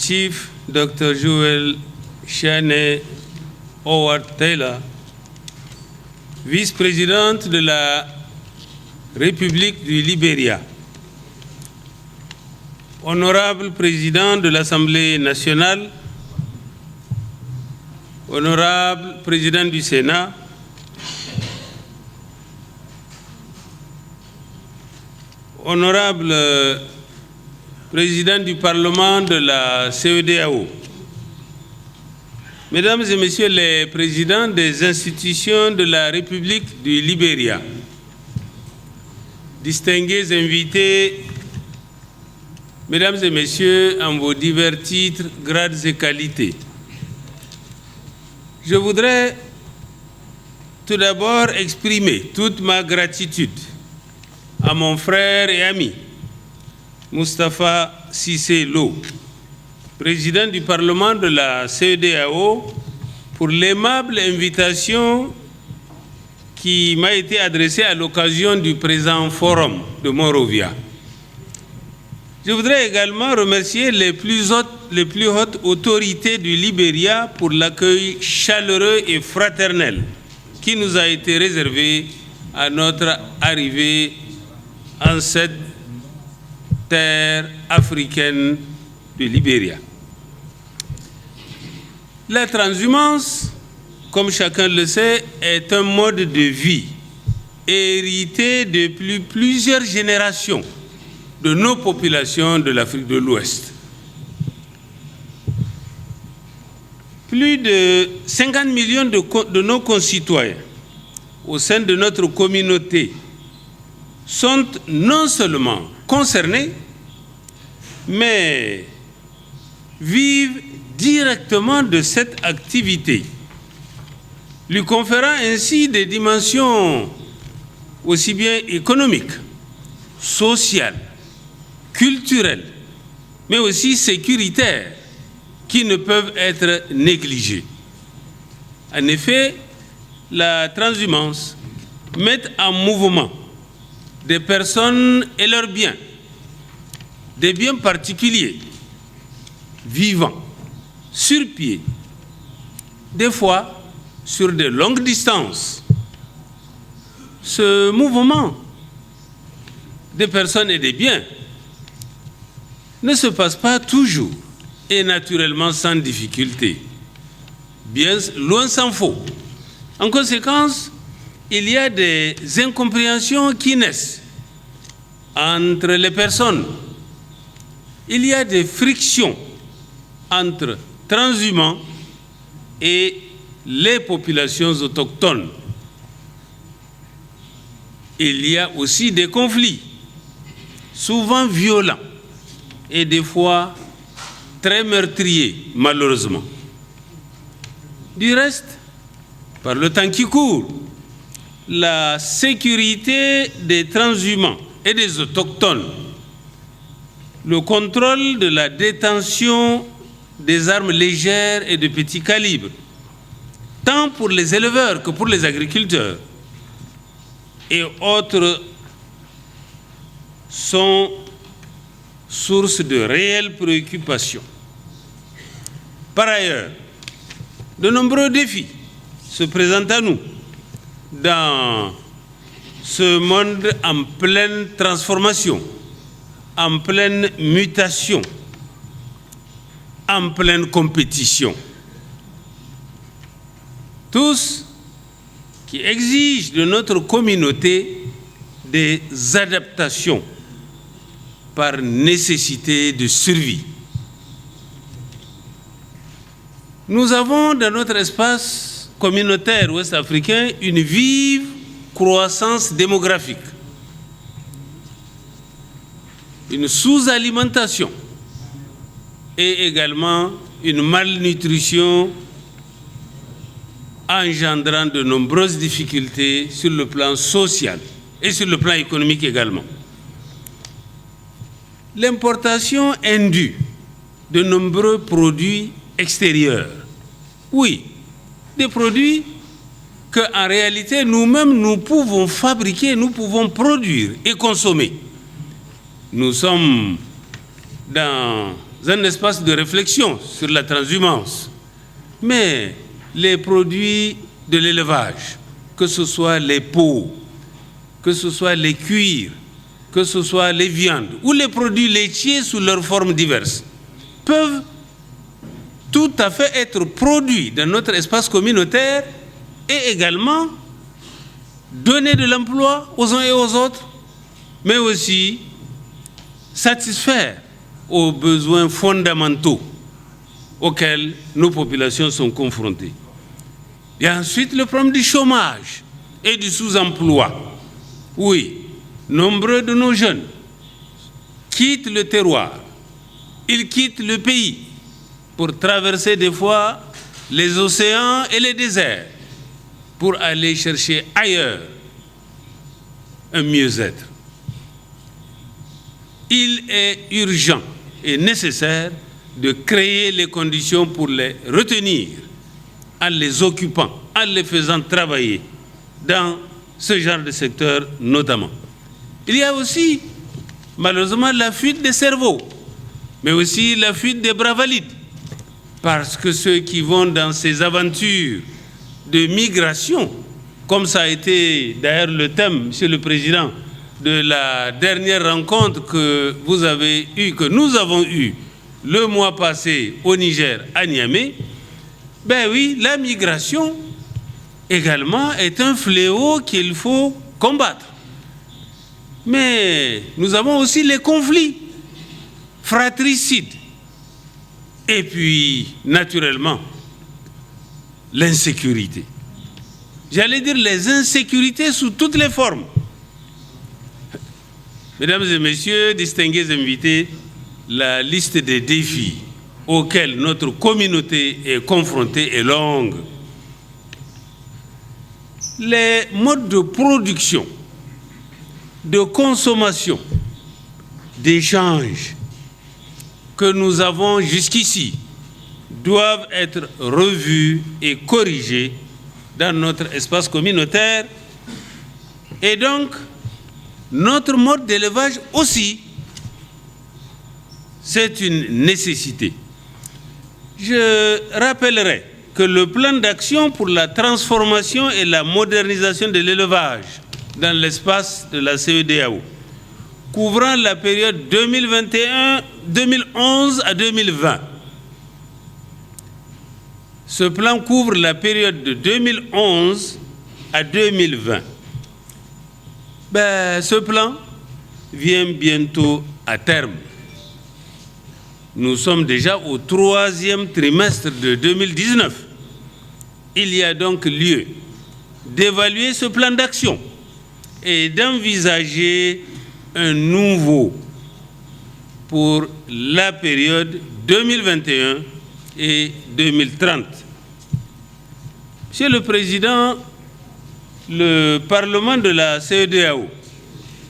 Chief Dr. Joel Shane Howard Taylor, vice-présidente de la République du Libéria, honorable président de l'Assemblée nationale, honorable président du Sénat, honorable président du Parlement de la CEDEAO, mesdames et messieurs les présidents des institutions de la République du Libéria, distingués invités, mesdames et messieurs, en vos divers titres, grades et qualités, je voudrais tout d'abord exprimer toute ma gratitude à mon frère et ami, Moustapha Cissé Lo, président du Parlement de la CEDEAO, pour l'aimable invitation qui m'a été adressée à l'occasion du présent forum de Monrovia. Je voudrais également remercier les plus hautes autorités du Libéria pour l'accueil chaleureux et fraternel qui nous a été réservé à notre arrivée en cette terre africaine du Libéria. La transhumance, comme chacun le sait, est un mode de vie hérité depuis plusieurs générations de nos populations de l'Afrique de l'Ouest. Plus de 50 millions de nos concitoyens au sein de notre communauté sont non seulement concernés, mais vivent directement de cette activité, lui conférant ainsi des dimensions aussi bien économiques, sociales, culturelles, mais aussi sécuritaires, qui ne peuvent être négligées. En effet, la transhumance met en mouvement des personnes et leurs biens, des biens particuliers, vivants, sur pied, des fois sur de longues distances. Ce mouvement des personnes et des biens ne se passe pas toujours et naturellement sans difficulté. Bien loin s'en faut. En conséquence, il y a des incompréhensions qui naissent entre les personnes. Il y a des frictions entre transhumants et les populations autochtones. Il y a aussi des conflits, souvent violents et des fois très meurtriers, malheureusement. Du reste, par le temps qui court, la sécurité des transhumants et des autochtones, le contrôle de la détention des armes légères et de petit calibre, tant pour les éleveurs que pour les agriculteurs, et autres sont source de réelles préoccupations. Par ailleurs, de nombreux défis se présentent à nous dans ce monde en pleine transformation, en pleine mutation, en pleine compétition. Tous qui exigent de notre communauté des adaptations par nécessité de survie. Nous avons dans notre espace communautaire ouest-africain une vive croissance démographique, une sous-alimentation et également une malnutrition engendrant de nombreuses difficultés sur le plan social et sur le plan économique également. L'importation indue de nombreux produits extérieurs. Oui, des produits qu'en réalité nous-mêmes nous pouvons fabriquer, nous pouvons produire et consommer. Nous sommes dans un espace de réflexion sur la transhumance. Mais les produits de l'élevage, que ce soit les peaux, que ce soit les cuirs, que ce soit les viandes ou les produits laitiers sous leurs formes diverses, peuvent tout à fait être produits dans notre espace communautaire et également donner de l'emploi aux uns et aux autres, mais aussi satisfaire aux besoins fondamentaux auxquels nos populations sont confrontées. Il y a ensuite le problème du chômage et du sous-emploi. Oui, nombreux de nos jeunes quittent le terroir, ils quittent le pays pour traverser des fois les océans et les déserts pour aller chercher ailleurs un mieux-être. Il est urgent et nécessaire de créer les conditions pour les retenir en les occupant, en les faisant travailler dans ce genre de secteur notamment. Il y a aussi malheureusement la fuite des cerveaux, mais aussi la fuite des bras valides, parce que ceux qui vont dans ces aventures de migration, comme ça a été d'ailleurs le thème, Monsieur le Président, de la dernière rencontre que vous avez eue, que nous avons eue le mois passé au Niger, à Niamey, ben oui, la migration également est un fléau qu'il faut combattre. Mais nous avons aussi les conflits fratricides. Et puis, naturellement, l'insécurité. J'allais dire les insécurités sous toutes les formes. Mesdames et messieurs, distingués invités, la liste des défis auxquels notre communauté est confrontée est longue. Les modes de production, de consommation, d'échange que nous avons jusqu'ici doivent être revus et corrigés dans notre espace communautaire. Et donc, notre mode d'élevage aussi, c'est une nécessité. Je rappellerai que le plan d'action pour la transformation et la modernisation de l'élevage dans l'espace de la CEDEAO, couvrant la période 2011 à 2020. Ce plan couvre la période de 2011 à 2020. Ce plan vient bientôt à terme. Nous sommes déjà au 3e trimestre de 2019. Il y a donc lieu d'évaluer ce plan d'action et d'envisager un nouveau pour la période 2021 et 2030. Monsieur le Président, le Parlement de la CEDEAO,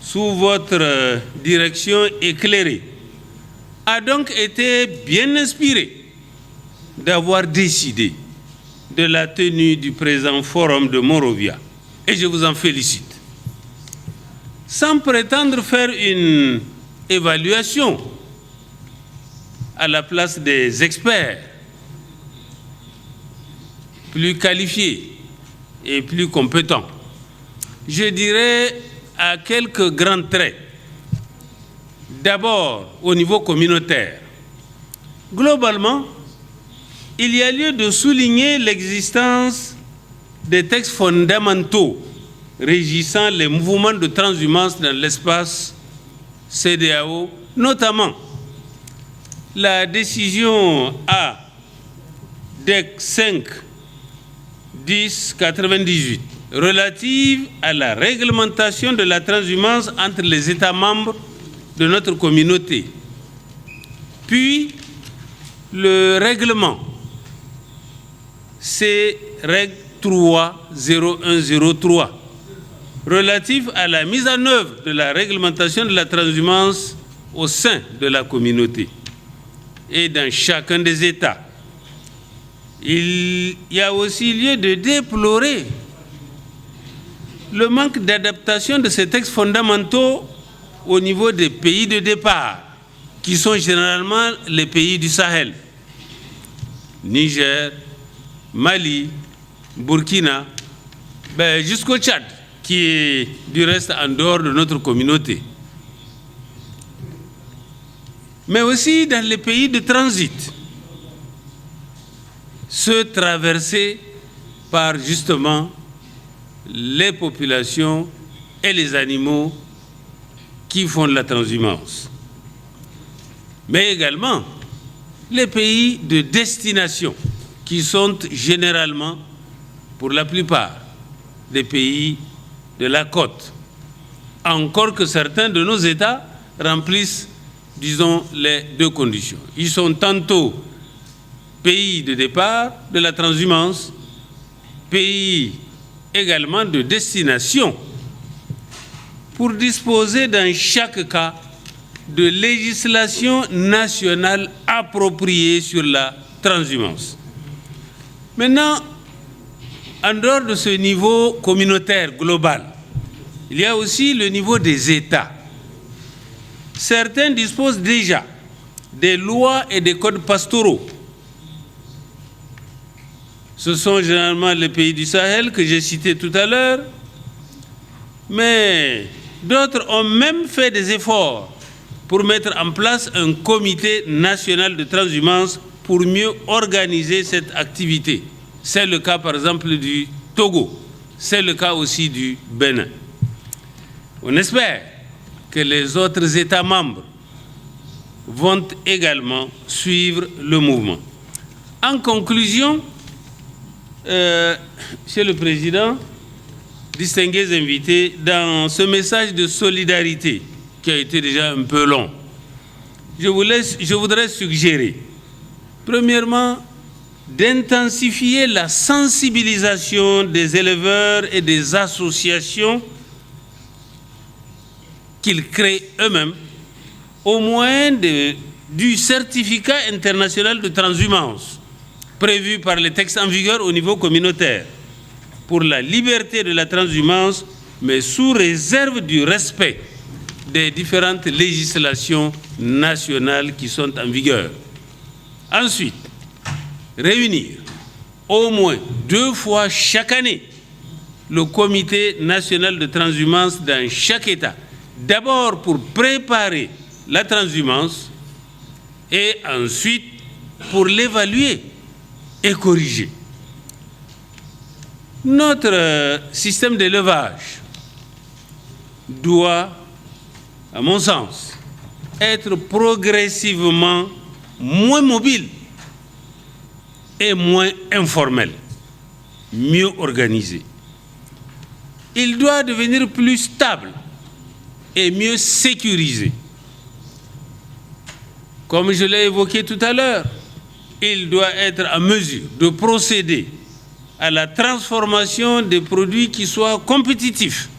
sous votre direction éclairée, a donc été bien inspiré d'avoir décidé de la tenue du présent forum de Monrovia. Et je vous en félicite. Sans prétendre faire une évaluation à la place des experts plus qualifiés et plus compétents, je dirais à quelques grands traits. D'abord, au niveau communautaire. Globalement, il y a lieu de souligner l'existence des textes fondamentaux régissant les mouvements de transhumance dans l'espace CEDEAO, notamment la décision A-DEC 5-10-98 relative à la réglementation de la transhumance entre les États membres de notre communauté, puis le règlement C-REG 3-0103 relatif à la mise en œuvre de la réglementation de la transhumance au sein de la communauté et dans chacun des États. Il y a aussi lieu de déplorer le manque d'adaptation de ces textes fondamentaux au niveau des pays de départ, qui sont généralement les pays du Sahel, Niger, Mali, Burkina, jusqu'au Tchad, qui est du reste en dehors de notre communauté. Mais aussi dans les pays de transit, ceux traversés par justement les populations et les animaux qui font de la transhumance. Mais également les pays de destination, qui sont généralement, pour la plupart, des pays de la côte. Encore que certains de nos États remplissent, disons, les deux conditions. Ils sont tantôt pays de départ de la transhumance, pays également de destination, pour disposer dans chaque cas de législation nationale appropriée sur la transhumance. Maintenant, en dehors de ce niveau communautaire global, il y a aussi le niveau des États. Certains disposent déjà des lois et des codes pastoraux. Ce sont généralement les pays du Sahel que j'ai cités tout à l'heure, mais d'autres ont même fait des efforts pour mettre en place un comité national de transhumance pour mieux organiser cette activité. C'est le cas par exemple du Togo, c'est le cas aussi du Bénin. On espère que les autres États membres vont également suivre le mouvement. En conclusion, Monsieur le Président, distingués invités, dans ce message de solidarité qui a été déjà un peu long, je voudrais suggérer, premièrement, d'intensifier la sensibilisation des éleveurs et des associations qu'ils créent eux-mêmes au moyen du certificat international de transhumance prévu par les textes en vigueur au niveau communautaire pour la liberté de la transhumance, mais sous réserve du respect des différentes législations nationales qui sont en vigueur. Ensuite, réunir au moins 2 fois chaque année le comité national de transhumance dans chaque État. D'abord pour préparer la transhumance et ensuite pour l'évaluer et corriger. Notre système d'élevage doit, à mon sens, être progressivement moins mobile et moins informel, mieux organisé. Il doit devenir plus stable et mieux sécurisé. Comme je l'ai évoqué tout à l'heure, il doit être en mesure de procéder à la transformation des produits qui soient compétitifs,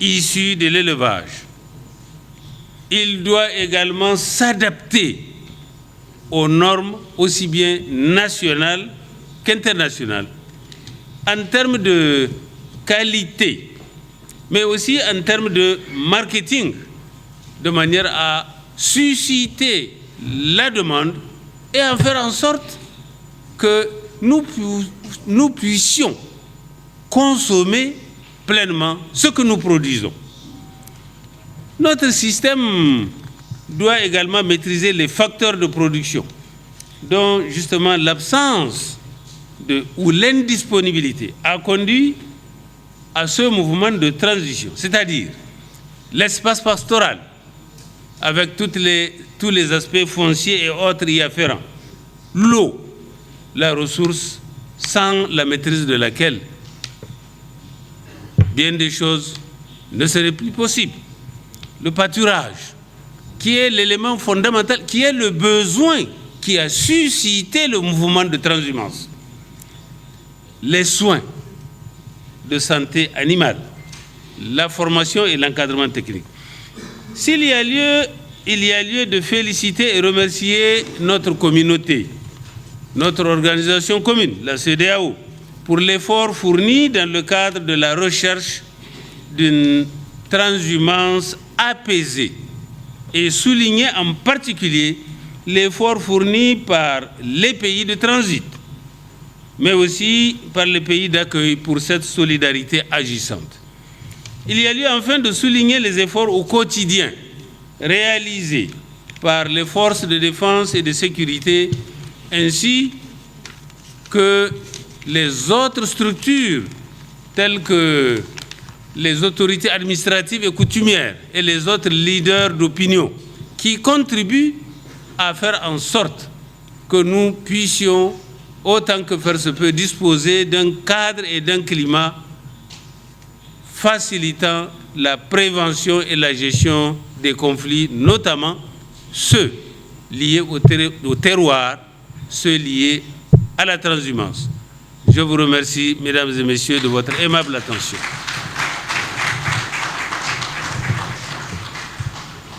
issus de l'élevage. Il doit également s'adapter aux normes aussi bien nationales qu'internationales, en termes de qualité, mais aussi en termes de marketing, de manière à susciter la demande et à faire en sorte que nous puissions consommer pleinement ce que nous produisons. Notre système doit également maîtriser les facteurs de production, dont justement l'absence ou l'indisponibilité a conduit à ce mouvement de transition, c'est-à-dire l'espace pastoral, avec tous les aspects fonciers et autres y afférents, l'eau, la ressource sans la maîtrise de laquelle bien des choses ne seraient plus possibles. Le pâturage, qui est l'élément fondamental, qui est le besoin qui a suscité le mouvement de transhumance. Les soins de santé animale, la formation et l'encadrement technique. Il y a lieu de féliciter et remercier notre communauté, notre organisation commune, la CEDEAO, pour l'effort fourni dans le cadre de la recherche d'une transhumance apaisée et souligner en particulier l'effort fourni par les pays de transit, mais aussi par les pays d'accueil pour cette solidarité agissante. Il y a lieu enfin de souligner les efforts au quotidien réalisés par les forces de défense et de sécurité, ainsi que les autres structures telles que les autorités administratives et coutumières et les autres leaders d'opinion qui contribuent à faire en sorte que nous puissions, autant que faire se peut, disposer d'un cadre et d'un climat facilitant la prévention et la gestion des conflits, notamment ceux liés au terroir, ceux liés à la transhumance. Je vous remercie, mesdames et messieurs, de votre aimable attention.